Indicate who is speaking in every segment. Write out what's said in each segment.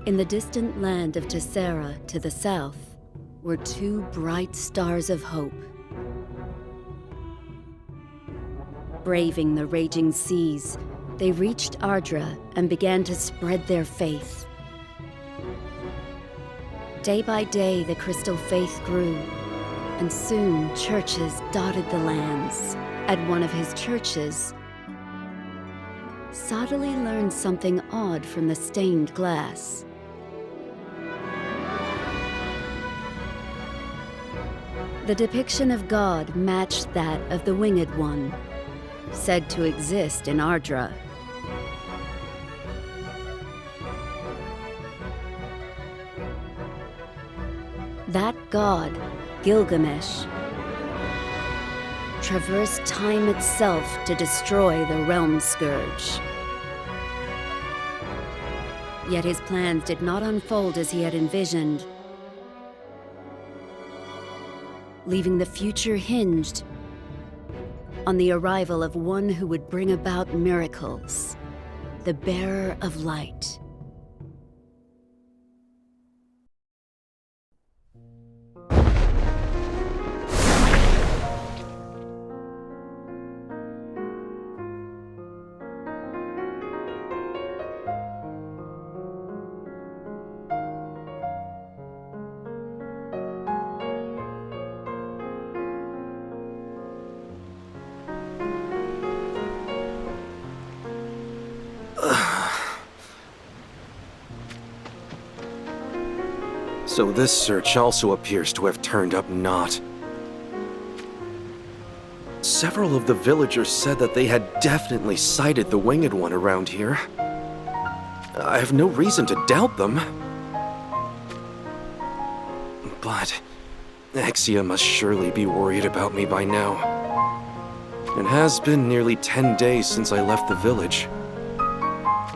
Speaker 1: In the distant land of Tessera to the south were two bright stars of hope. Braving the raging seas, they reached Ardra and began to spread their faith. Day by day, the Crystal Faith grew, and soon churches dotted the lands. At one of his churches, Sadali learned something odd from the stained glass. The depiction of God matched that of the Winged One, said to exist in Ardra. That god, Gilgamesh, traversed time itself to destroy the Realm Scourge. Yet his plans did not unfold as he had envisioned, leaving the future hinged on the arrival of one who would bring about miracles, the Bearer of Light.
Speaker 2: So this search also appears to have turned up naught. Several of the villagers said that they had definitely sighted the Winged One around here. I have no reason to doubt them. But Exia must surely be worried about me by now. It has been nearly 10 days since I left the village.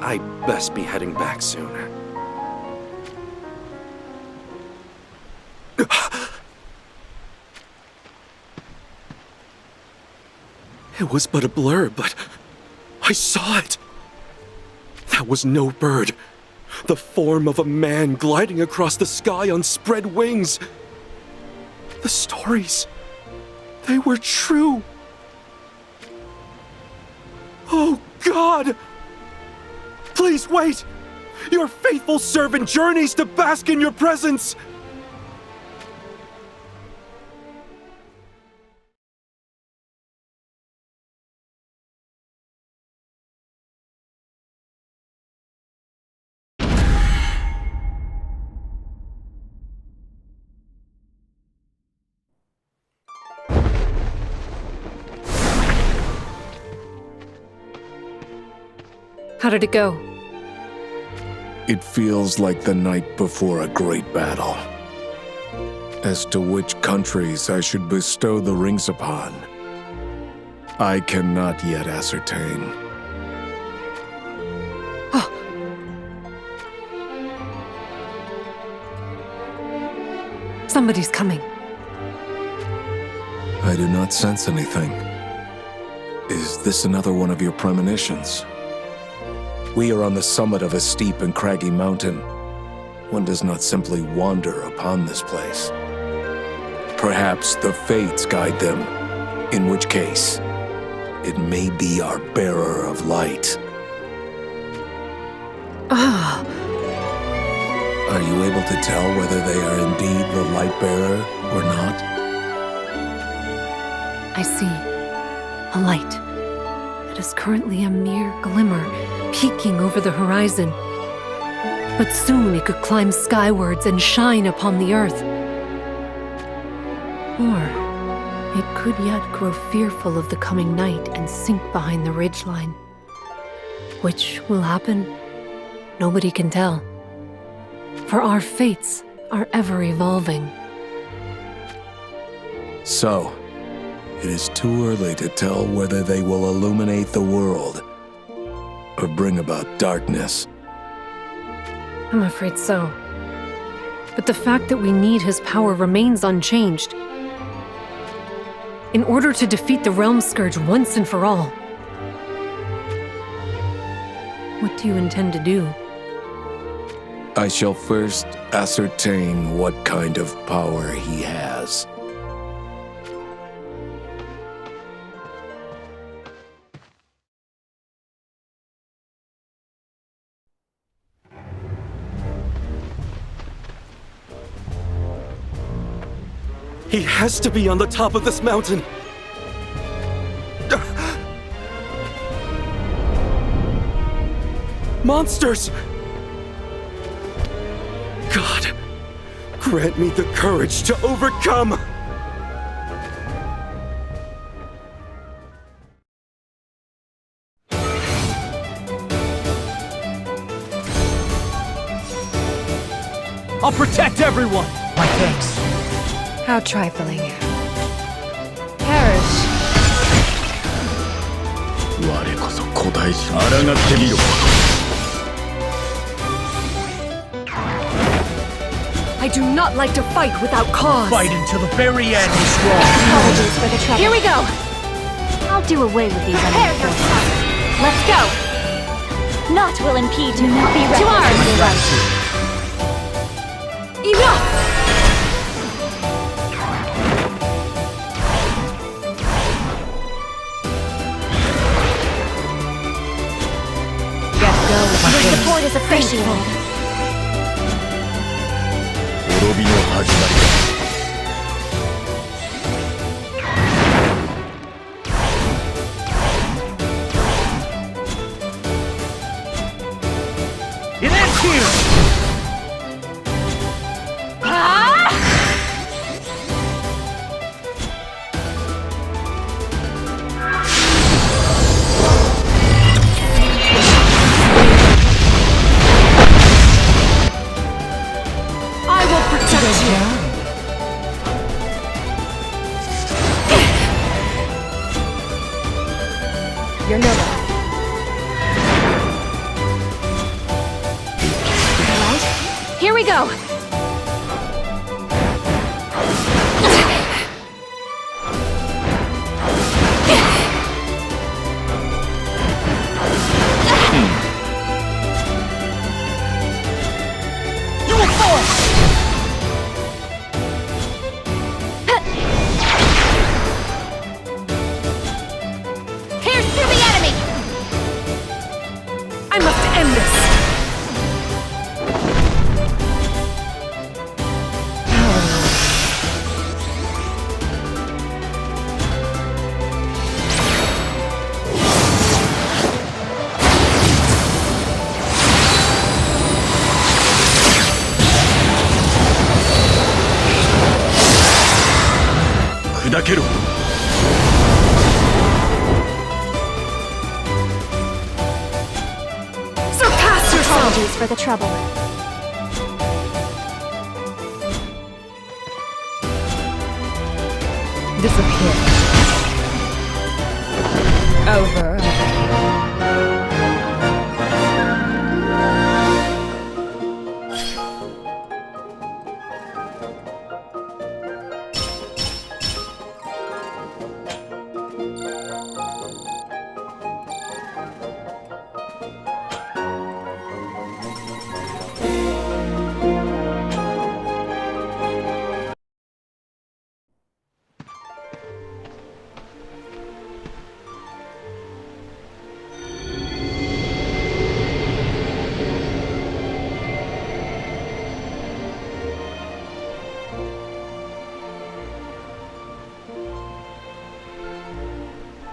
Speaker 2: I'd best be heading back soon. It was but a blur, but I saw it. That was no bird. The form of a man gliding across the sky on spread wings. The stories, they were true. Oh, God! Please wait! Your faithful servant journeys to bask in your presence!
Speaker 3: How did it go?
Speaker 4: It feels like the night before a great battle. As to which countries I should bestow the rings upon, I cannot yet ascertain.
Speaker 3: Oh. Somebody's coming.
Speaker 4: I do not sense anything. Is this another one of your premonitions? We are on the summit of a steep and craggy mountain. One does not simply wander upon this place. Perhaps the fates guide them, in which case, it may be our bearer of light.
Speaker 3: Ah.
Speaker 4: Are you able to tell whether they are indeed the light bearer or not?
Speaker 3: I see a light that is currently a mere glimmer peeking over the horizon. But soon it could climb skywards and shine upon the earth. Or it could yet grow fearful of the coming night and sink behind the ridgeline. Which will happen, nobody can tell. For our fates are ever evolving.
Speaker 4: So, it is too early to tell whether they will illuminate the world or bring about darkness.
Speaker 3: I'm afraid so. But the fact that we need his power remains unchanged. In order to defeat the Realm Scourge once and for all. What do you intend to do?
Speaker 4: I shall first ascertain what kind of power he has.
Speaker 2: He has to be on the top of this mountain. Monsters! God, grant me the courage to overcome!
Speaker 5: I'll protect everyone! My thanks.
Speaker 3: How trifling. Perish.
Speaker 6: 我こそ古代人抗ってみろ。
Speaker 3: I do not like to fight without cause.
Speaker 5: Fight until the very end, strong.
Speaker 7: Apologies for the trouble.
Speaker 3: Here we go.
Speaker 7: I'll do away with these unnecessary. Let's go. Naught will impede you. Be ready.
Speaker 3: To arms.
Speaker 7: You're right.
Speaker 3: Enough! Get going.
Speaker 7: Your support is appreciated.
Speaker 6: 滅びの始まりだ。
Speaker 5: It ends here!
Speaker 3: I will protect you. You're nowhere. Right? Here we go.
Speaker 5: You will fall!
Speaker 7: Here's to the enemy.
Speaker 3: I must end this.
Speaker 6: 砕けろ。
Speaker 3: Surpass yourself.
Speaker 7: Apologies for the trouble.
Speaker 3: Disappear. Over.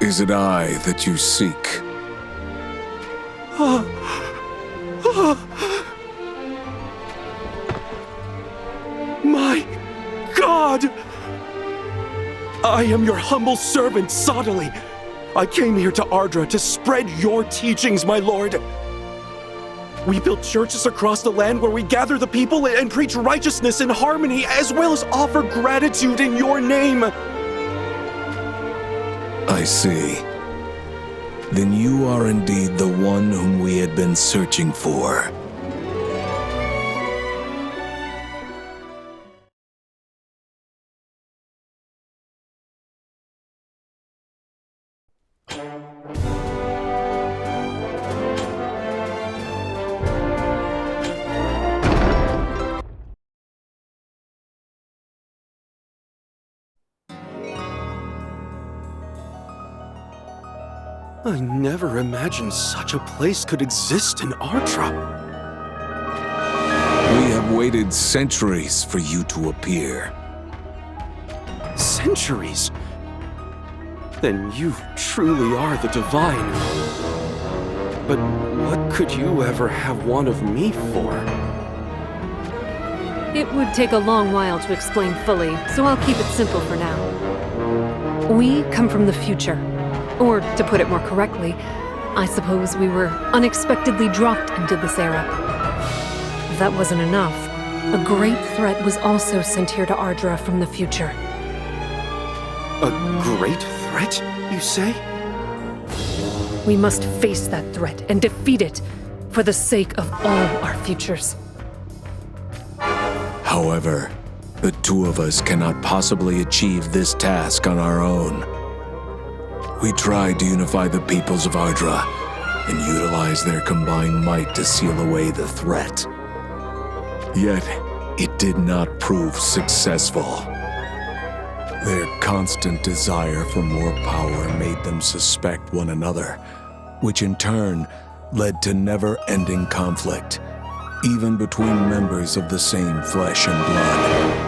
Speaker 4: Is it I that you seek?
Speaker 2: My God! I am your humble servant, Sodali. I came here to Ardra to spread your teachings, my lord. We build churches across the land where we gather the people and preach righteousness and harmony, as well as offer gratitude in your name.
Speaker 4: I see. Then you are indeed the one whom we had been searching for.
Speaker 2: I never imagined such a place could exist in Ardra.
Speaker 4: We have waited centuries for you to appear.
Speaker 2: Centuries? Then you truly are the Divine. But what could you ever have want of me for?
Speaker 3: It would take a long while to explain fully, so I'll keep it simple for now. We come from the future. Or, to put it more correctly, I suppose we were unexpectedly dropped into this era. If that wasn't enough, a great threat was also sent here to Ardra from the future.
Speaker 2: A great threat, you say?
Speaker 3: We must face that threat and defeat it for the sake of all our futures.
Speaker 4: However, the two of us cannot possibly achieve this task on our own. We tried to unify the peoples of Ardra and utilize their combined might to seal away the threat. Yet, it did not prove successful. Their constant desire for more power made them suspect one another, which in turn led to never-ending conflict, even between members of the same flesh and blood.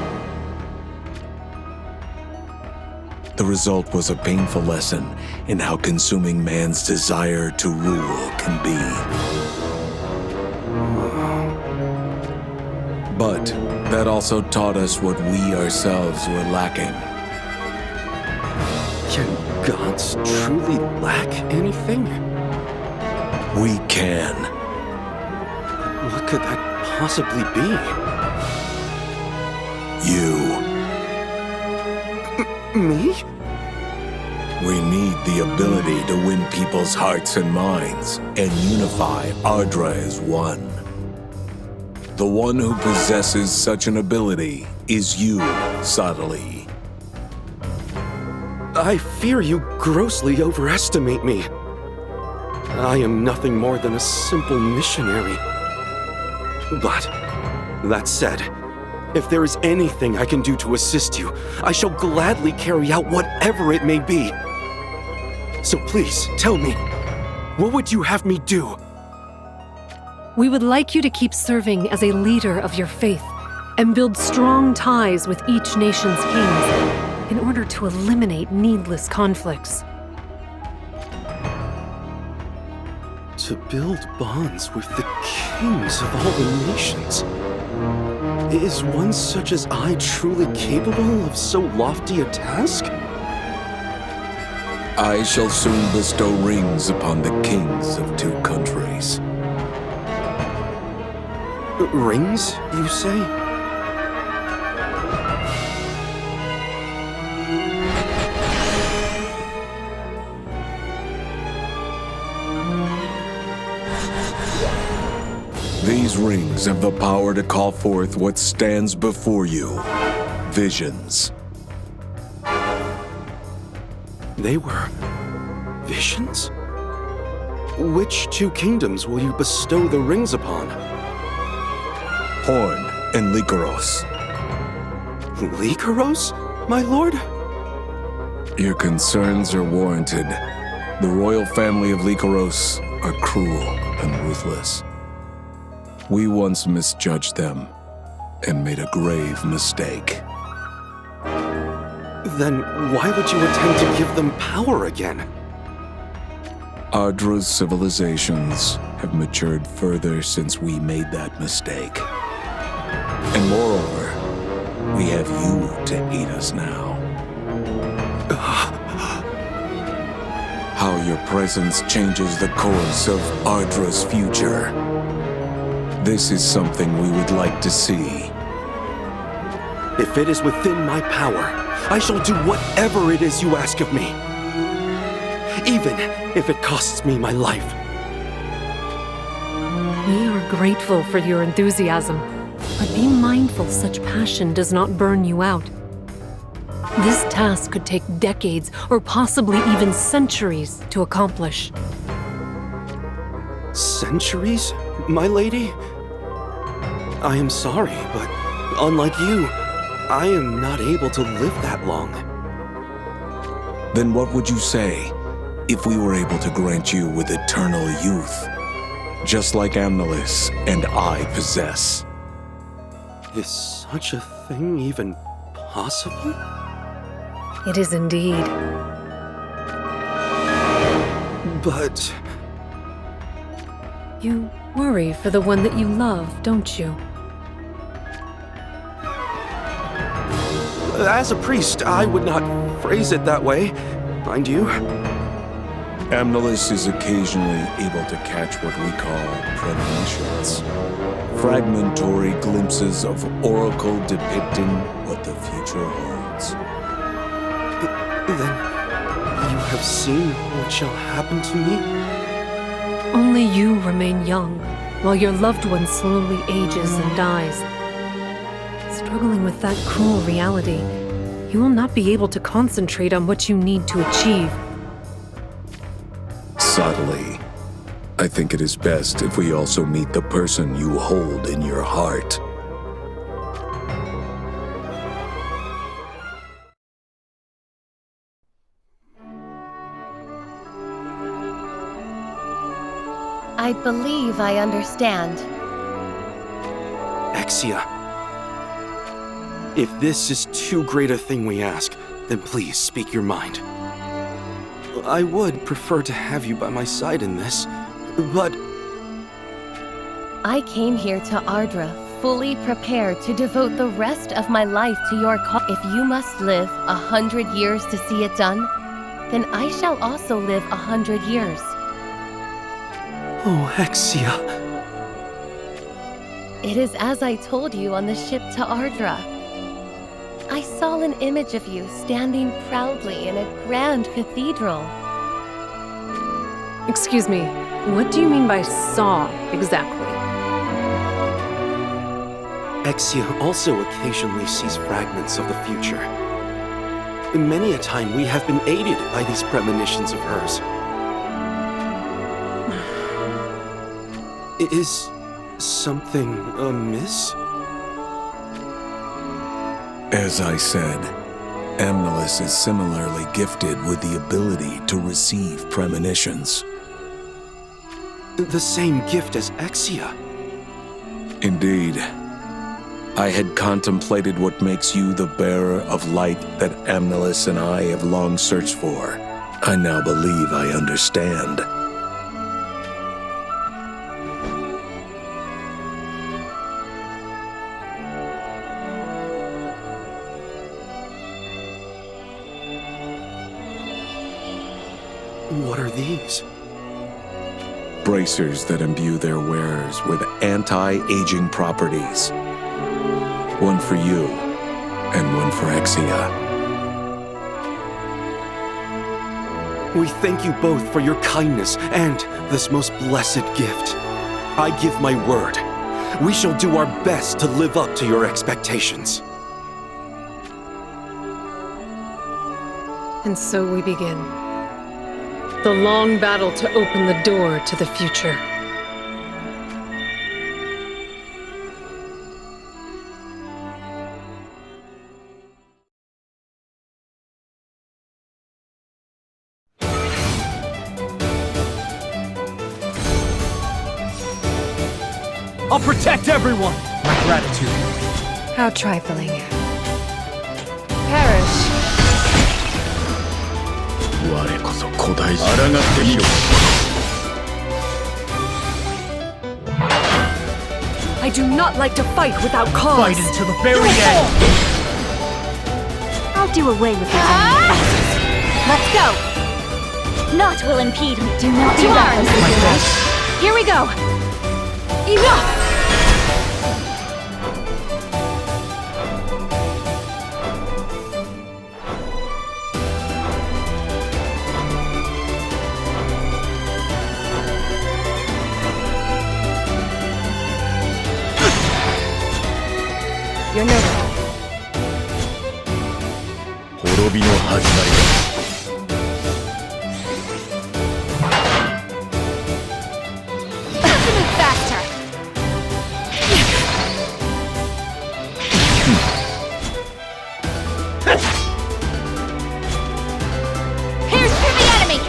Speaker 4: The result was a painful lesson in how consuming man's desire to rule can be. But that also taught us what we ourselves were lacking.
Speaker 2: Can gods truly lack anything?
Speaker 4: We can.
Speaker 2: What could that possibly be?
Speaker 4: You.
Speaker 2: Me?
Speaker 4: We need the ability to win people's hearts and minds and unify Ardra as one. The one who possesses such an ability is you, Sadali.
Speaker 2: I fear you grossly overestimate me. I am nothing more than a simple missionary. But, that said, if there is anything I can do to assist you, I shall gladly carry out whatever it may be. So please, tell me, what would you have me do?
Speaker 3: We would like you to keep serving as a leader of your faith and build strong ties with each nation's kings in order to eliminate needless conflicts.
Speaker 2: To build bonds with the kings of all the nations. Is one such as I truly capable of so lofty a task?
Speaker 4: I shall soon bestow rings upon the kings of two countries.
Speaker 2: Rings, you say?
Speaker 4: These rings have the power to call forth what stands before you. Visions.
Speaker 2: They were visions? Which two kingdoms will you bestow the rings upon?
Speaker 4: Horn and Lycaros.
Speaker 2: Lycaros, my lord?
Speaker 4: Your concerns are warranted. The royal family of Lycaros are cruel and ruthless. We once misjudged them and made a grave mistake.
Speaker 2: Then why would you attempt to give them power again?
Speaker 4: Ardra's civilizations have matured further since we made that mistake. And moreover, we have you to aid us now. How your presence changes the course of Ardra's future. This is something we would like to see.
Speaker 2: If it is within my power, I shall do whatever it is you ask of me. Even if it costs me my life.
Speaker 3: We are grateful for your enthusiasm, but be mindful such passion does not burn you out. This task could take decades or possibly even centuries to accomplish.
Speaker 2: Centuries, my lady? I am sorry, but unlike you, I am not able to live that long.
Speaker 4: Then what would you say? if we were able to grant you with eternal youth, just like Amnelis and I possess.
Speaker 2: Is such a thing even possible?
Speaker 3: It is indeed.
Speaker 2: But
Speaker 3: You worry for the one that you love, don't you?
Speaker 2: as a priest, I would not phrase it that way, mind you.
Speaker 4: Amnelis is occasionally able to catch what we call premonitions. Fragmentary glimpses of Oracle depicting what the future holds.
Speaker 2: Then you have seen what shall happen to me?
Speaker 3: Only you remain young, while your loved one slowly ages and dies. Struggling with that cruel reality, you will not be able to concentrate on what you need to achieve.
Speaker 4: Subtly, I think it is best if we also meet the person you hold in your heart.
Speaker 8: I believe I understand.
Speaker 2: Exia. If this is too great a thing we ask, then please speak your mind. I would prefer to have you by my side in this, but
Speaker 8: I came here to Ardra fully prepared to devote the rest of my life to your cause. If you must live 100 years to see it done, then I shall also live 100 years.
Speaker 2: oh, Exia.
Speaker 8: It is as I told you on the ship to Ardra. I saw an image of you standing proudly in a grand cathedral.
Speaker 3: Excuse me, what do you mean by saw, exactly?
Speaker 2: Exia also occasionally sees fragments of the future. Many a time we have been aided by these premonitions of hers. Is something amiss?
Speaker 4: As I said, Amnelis is similarly gifted with the ability to receive premonitions.
Speaker 2: The same gift as Exia.
Speaker 4: Indeed. I had contemplated what makes you the bearer of light that Amnelis and I have long searched for. I now believe I understand.
Speaker 2: What are these?
Speaker 4: Bracers that imbue their wearers with anti-aging properties. One for you, and one for Exia.
Speaker 2: We thank you both for your kindness and this most blessed gift. I give my word. We shall do our best to live up to your expectations.
Speaker 3: And so we begin. The long battle to open the door to the future.
Speaker 5: I'll protect everyone! My gratitude.
Speaker 3: How trifling.
Speaker 8: Perish.
Speaker 6: 我こそ古代人。抗ってみろ。
Speaker 3: I do not like to fight without cause.
Speaker 5: Fight until the very end!
Speaker 7: I'll do away with this.
Speaker 8: Let's go.
Speaker 7: Naught will impede me. Do not
Speaker 8: To
Speaker 7: do that.
Speaker 8: arms.
Speaker 5: My thanks.
Speaker 8: Here we go. Enough! You're nervous.
Speaker 6: 滅びの始まりだ。
Speaker 8: Faster. Here's to the enemy.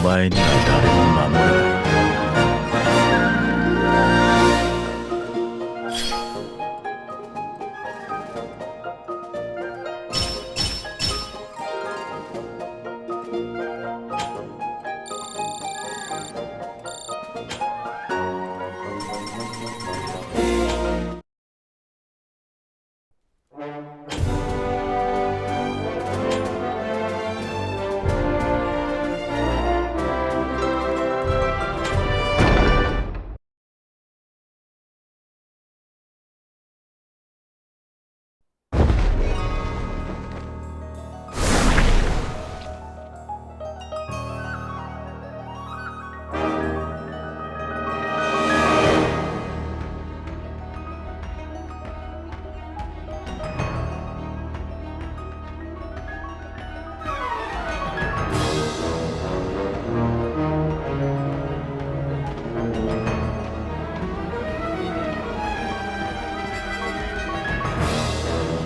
Speaker 6: 前には誰も守れない。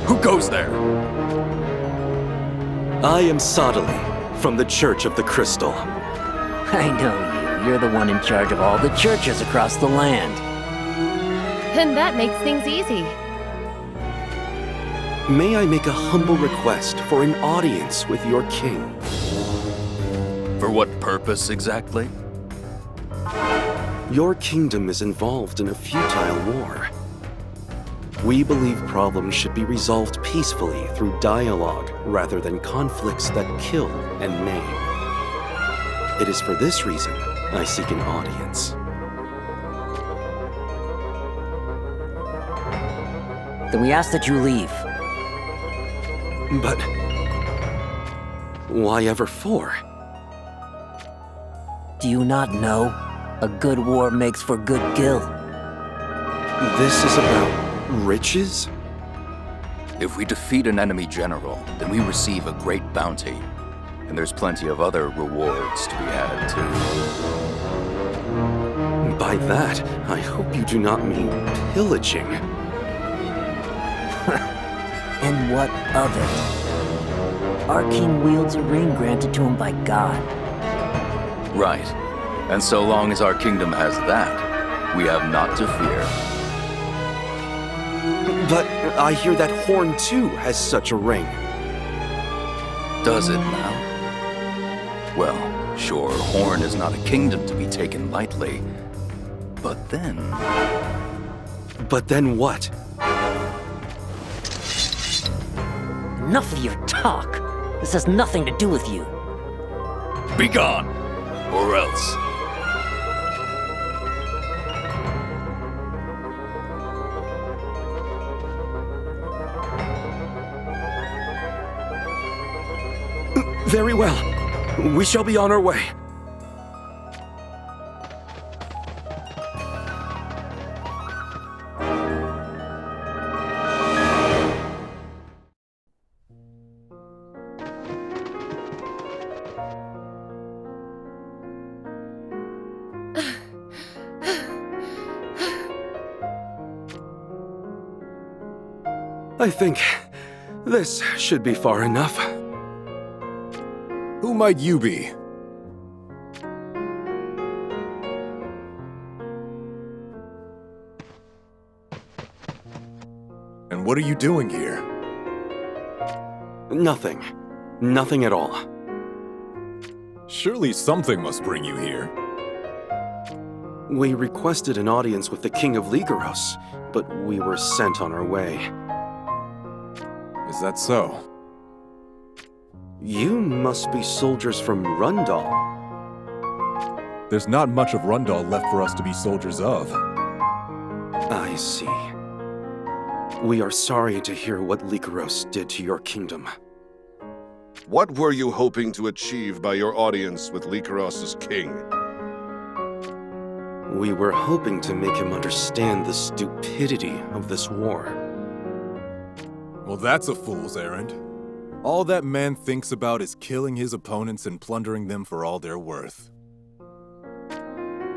Speaker 4: Who goes there?
Speaker 2: I am Sadali, from the Church of the Crystal.
Speaker 9: I know you. You're the one in charge of all the churches across the land.
Speaker 8: And that makes things easy.
Speaker 2: May I make a humble request for an audience with your king?
Speaker 4: For what purpose exactly?
Speaker 2: Your kingdom is involved in a futile war. We believe problems should be resolved peacefully through dialogue rather than conflicts that kill and maim. It is for this reason I seek an audience.
Speaker 9: Then we ask that you leave.
Speaker 2: But why ever for?
Speaker 9: Do you not know? A good war makes for good gil.
Speaker 2: This is about riches?
Speaker 4: If we defeat an enemy general, then we receive a great bounty. And there's plenty of other rewards to be had, too.
Speaker 2: By that, I hope you do not mean pillaging.
Speaker 9: And what of it? Our king wields a ring granted to him by God.
Speaker 4: Right. And so long as our kingdom has that, we have naught to fear.
Speaker 2: But I hear that Horn too has such a ring.
Speaker 4: Does it now? Well, sure, Horn is not a kingdom to be taken lightly. But then...
Speaker 2: But then what?
Speaker 9: Enough of your talk. This has nothing to do with you.
Speaker 4: Begone! Or else...
Speaker 2: Very well. We shall be on our way. I think this should be far enough.
Speaker 4: Who might you be?
Speaker 10: And what are you doing here?
Speaker 2: Nothing. Nothing at all.
Speaker 10: Surely something must bring you here.
Speaker 2: We requested an audience with the King of Ligeros, but we were sent on our way.
Speaker 10: Is that so?
Speaker 2: You must be soldiers from Rundal.
Speaker 10: There's not much of Rundal left for us to be soldiers of.
Speaker 2: I see. We are sorry to hear what Ligeros did to your kingdom.
Speaker 11: What were you hoping to achieve by your audience with Ligeros' king?
Speaker 2: We were hoping to make him understand the stupidity of this war.
Speaker 10: Well, that's a fool's errand. All that man thinks about is killing his opponents and plundering them for all they're worth.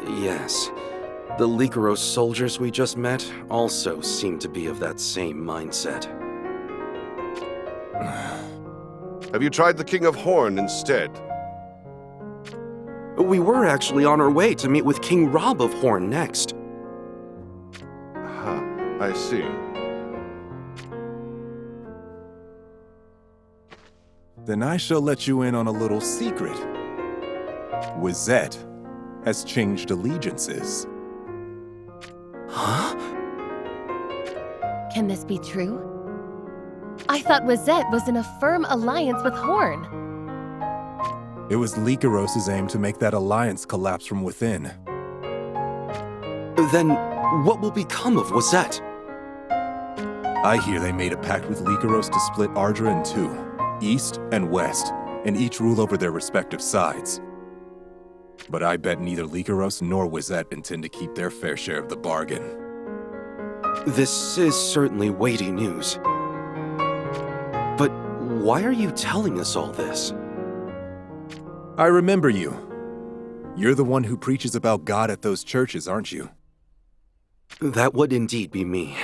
Speaker 2: Yes. The Ligeros soldiers we just met also seem to be of that same mindset.
Speaker 11: Have you tried the King of Horn instead?
Speaker 2: We were actually on our way to meet with King Rob of Horn next.
Speaker 11: I see.
Speaker 10: Then I shall let you in on a little secret. Wizette has changed allegiances.
Speaker 2: Huh?
Speaker 8: Can this be true? I thought Wizette was in a firm alliance with Horn.
Speaker 10: It was Lycaros' aim to make that alliance collapse from within.
Speaker 2: Then what will become of Wizette?
Speaker 10: I hear they made a pact with Lycaros to split Ardra in two, east and west, and each rule over their respective sides. But I bet neither Lycaros nor Wizette intend to keep their fair share of the bargain.
Speaker 2: This is certainly weighty news. But why are you telling us all this?
Speaker 10: I remember you. You're the one who preaches about God at those churches, aren't you?
Speaker 2: That would indeed be me.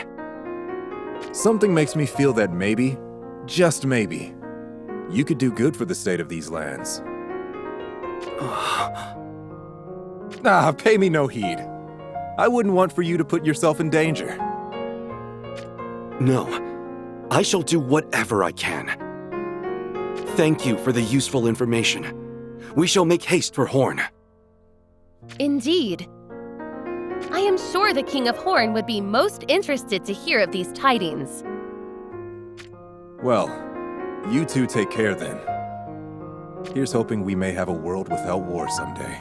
Speaker 10: Something makes me feel that maybe, just maybe, you could do good for the state of these lands. Pay me no heed. I wouldn't want for you to put yourself in danger.
Speaker 2: No, I shall do whatever I can. Thank you for the useful information. We shall make haste for Horn.
Speaker 8: Indeed. I am sure the King of Horn would be most interested to hear of these tidings.
Speaker 10: Well, you two take care then. Here's hoping we may have a world without war someday.